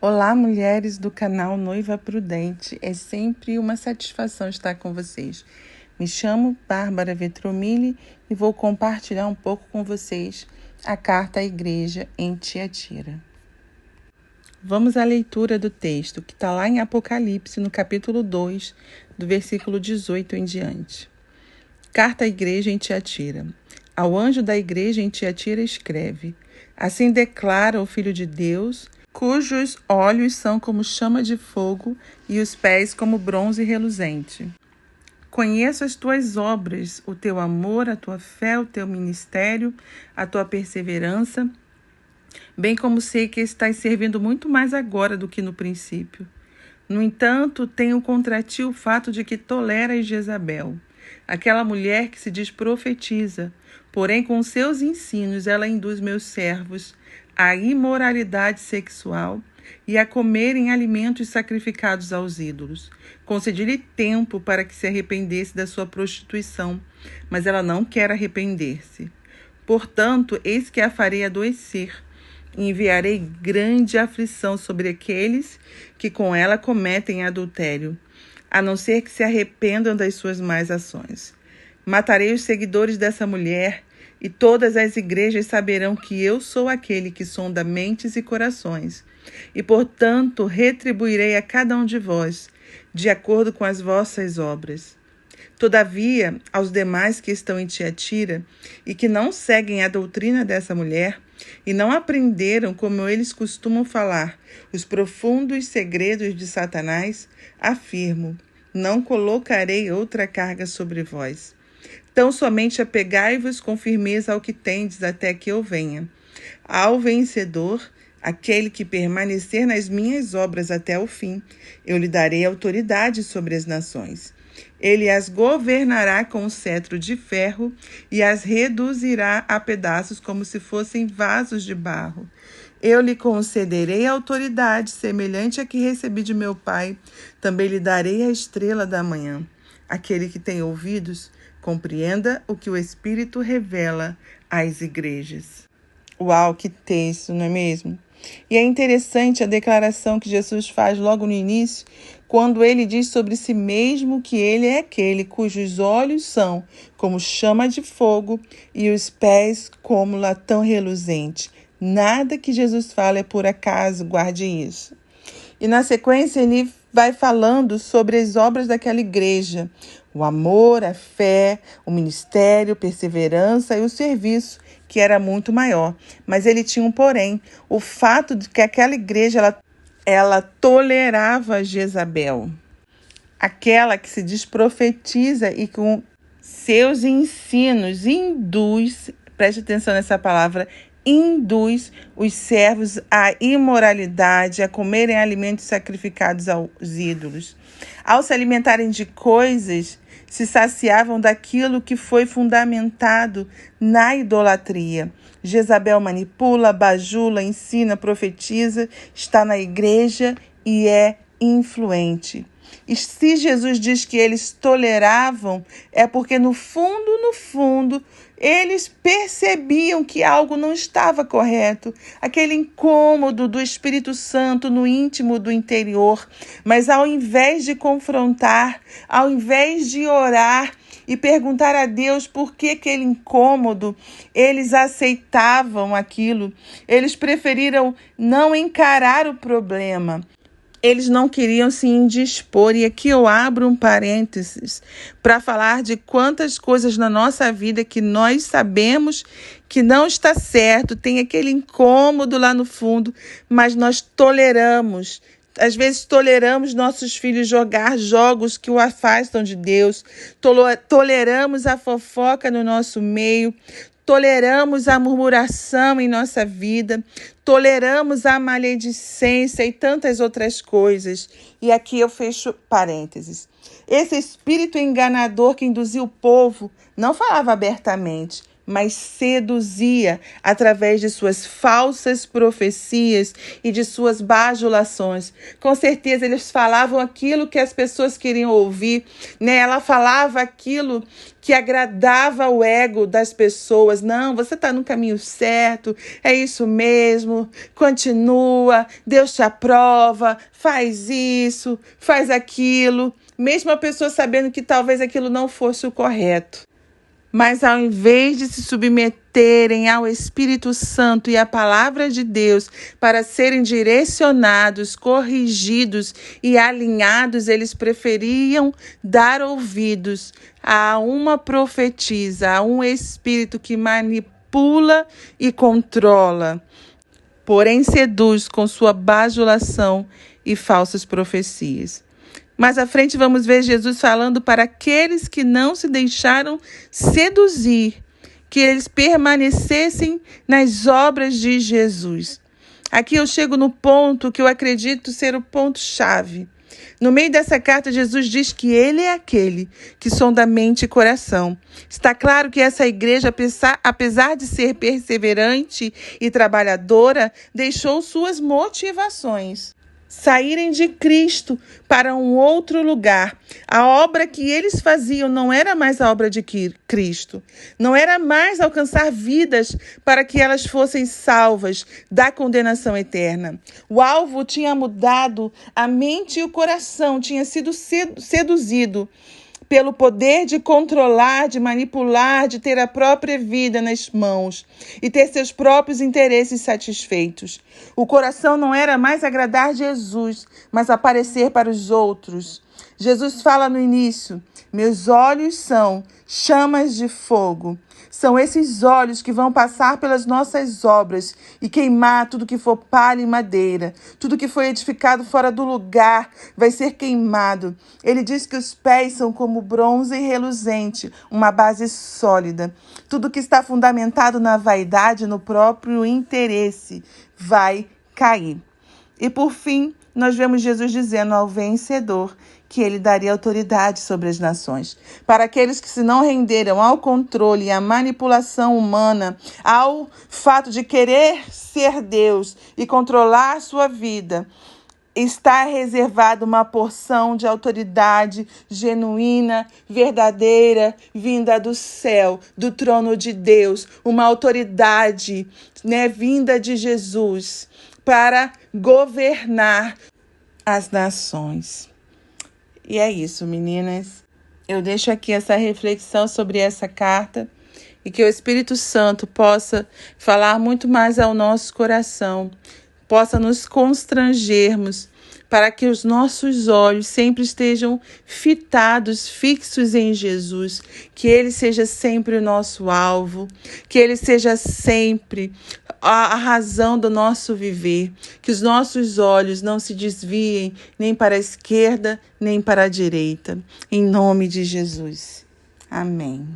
Olá, mulheres do canal Noiva Prudente. É sempre uma satisfação estar com vocês. Me chamo Bárbara Vetromilli e vou compartilhar um pouco com vocês a carta à igreja em Tiatira. Vamos à leitura do texto, que está lá em Apocalipse, no capítulo 2, do versículo 18 em diante. Carta à igreja em Tiatira. Ao anjo da igreja em Tiatira escreve: Assim declara o Filho de Deus, cujos olhos são como chama de fogo e os pés como bronze reluzente. Conheço as tuas obras, o teu amor, a tua fé, o teu ministério, a tua perseverança, bem como sei que estás servindo muito mais agora do que no princípio. No entanto, tenho contra ti o fato de que toleras Jezabel, aquela mulher que se diz profetiza, porém com seus ensinos ela induz meus servos à imoralidade sexual e a comerem alimentos sacrificados aos ídolos. Concedi-lhe tempo para que se arrependesse da sua prostituição, mas ela não quer arrepender-se. Portanto, eis que a farei adoecer, e enviarei grande aflição sobre aqueles que com ela cometem adultério, a não ser que se arrependam das suas más ações. Matarei os seguidores dessa mulher, e todas as igrejas saberão que eu sou aquele que sonda mentes e corações, e, portanto, retribuirei a cada um de vós, de acordo com as vossas obras. Todavia, aos demais que estão em Tiatira, e que não seguem a doutrina dessa mulher, e não aprenderam, como eles costumam falar, os profundos segredos de Satanás, afirmo: não colocarei outra carga sobre vós. Tão somente apegai-vos com firmeza ao que tendes até que eu venha. Ao vencedor, aquele que permanecer nas minhas obras até o fim, eu lhe darei autoridade sobre as nações. Ele as governará com um cetro de ferro e as reduzirá a pedaços como se fossem vasos de barro. Eu lhe concederei autoridade semelhante à que recebi de meu Pai. Também lhe darei a estrela da manhã. Aquele que tem ouvidos, compreenda o que o Espírito revela às igrejas. Uau, que texto, não é mesmo? E é interessante a declaração que Jesus faz logo no início, quando ele diz sobre si mesmo que ele é aquele cujos olhos são como chama de fogo e os pés como latão reluzente. Nada que Jesus fala é por acaso, guarde isso. E na sequência ele vai falando sobre as obras daquela igreja: o amor, a fé, o ministério, perseverança e o serviço, que era muito maior. Mas ele tinha um porém: o fato de que aquela igreja ela tolerava Jezabel, aquela que se desprofetiza e com seus ensinos induz, preste atenção nessa palavra, induz os servos à imoralidade, a comerem alimentos sacrificados aos ídolos. Ao se alimentarem de coisas, se saciavam daquilo que foi fundamentado na idolatria. Jezabel manipula, bajula, ensina, profetiza, está na igreja e é influente. E se Jesus diz que eles toleravam, é porque no fundo, eles percebiam que algo não estava correto, aquele incômodo do Espírito Santo no íntimo do interior. Mas ao invés de confrontar, ao invés de orar e perguntar a Deus por que aquele incômodo, eles aceitavam aquilo, eles preferiram não encarar o problema. Eles não queriam se indispor, e aqui eu abro um parênteses para falar de quantas coisas na nossa vida que nós sabemos que não está certo, tem aquele incômodo lá no fundo, mas nós toleramos. Às vezes toleramos nossos filhos jogar jogos que o afastam de Deus, toleramos a fofoca no nosso meio, toleramos a murmuração em nossa vida, toleramos a maledicência e tantas outras coisas. E aqui eu fecho parênteses. Esse espírito enganador que induziu o povo não falava abertamente, mas seduzia através de suas falsas profecias e de suas bajulações. Com certeza eles falavam aquilo que as pessoas queriam ouvir, né? Ela falava aquilo que agradava o ego das pessoas. Não, você está no caminho certo, é isso mesmo, continua, Deus te aprova, faz isso, faz aquilo, mesmo a pessoa sabendo que talvez aquilo não fosse o correto. Mas ao invés de se submeterem ao Espírito Santo e à palavra de Deus para serem direcionados, corrigidos e alinhados, eles preferiam dar ouvidos a uma profetisa, a um espírito que manipula e controla, porém seduz com sua bajulação e falsas profecias. Mais à frente vamos ver Jesus falando para aqueles que não se deixaram seduzir, que eles permanecessem nas obras de Jesus. Aqui eu chego no ponto que eu acredito ser o ponto-chave. No meio dessa carta, Jesus diz que ele é aquele que sonda mente e coração. Está claro que essa igreja, apesar de ser perseverante e trabalhadora, deixou suas motivações saírem de Cristo para um outro lugar. A obra que eles faziam não era mais a obra de Cristo. Não era mais alcançar vidas para que elas fossem salvas da condenação eterna. O alvo tinha mudado, a mente e o coração tinha sido seduzido pelo poder de controlar, de manipular, de ter a própria vida nas mãos e ter seus próprios interesses satisfeitos. O coração não era mais agradar Jesus, mas aparecer para os outros. Jesus fala no início: meus olhos são chamas de fogo. São esses olhos que vão passar pelas nossas obras e queimar tudo que for palha e madeira. Tudo que foi edificado fora do lugar vai ser queimado. Ele diz que os pés são como bronze reluzente, uma base sólida. Tudo que está fundamentado na vaidade, no próprio interesse, vai cair. E por fim, nós vemos Jesus dizendo ao vencedor que ele daria autoridade sobre as nações. Para aqueles que se não renderam ao controle e à manipulação humana, ao fato de querer ser Deus e controlar sua vida, está reservada uma porção de autoridade genuína, verdadeira, vinda do céu, do trono de Deus, uma autoridade, vinda de Jesus para governar as nações. E é isso, meninas. Eu deixo aqui essa reflexão sobre essa carta e que o Espírito Santo possa falar muito mais ao nosso coração, possa nos constrangermos para que os nossos olhos sempre estejam fitados, fixos em Jesus, que Ele seja sempre o nosso alvo, que Ele seja sempre a razão do nosso viver, que os nossos olhos não se desviem nem para a esquerda, nem para a direita. Em nome de Jesus. Amém.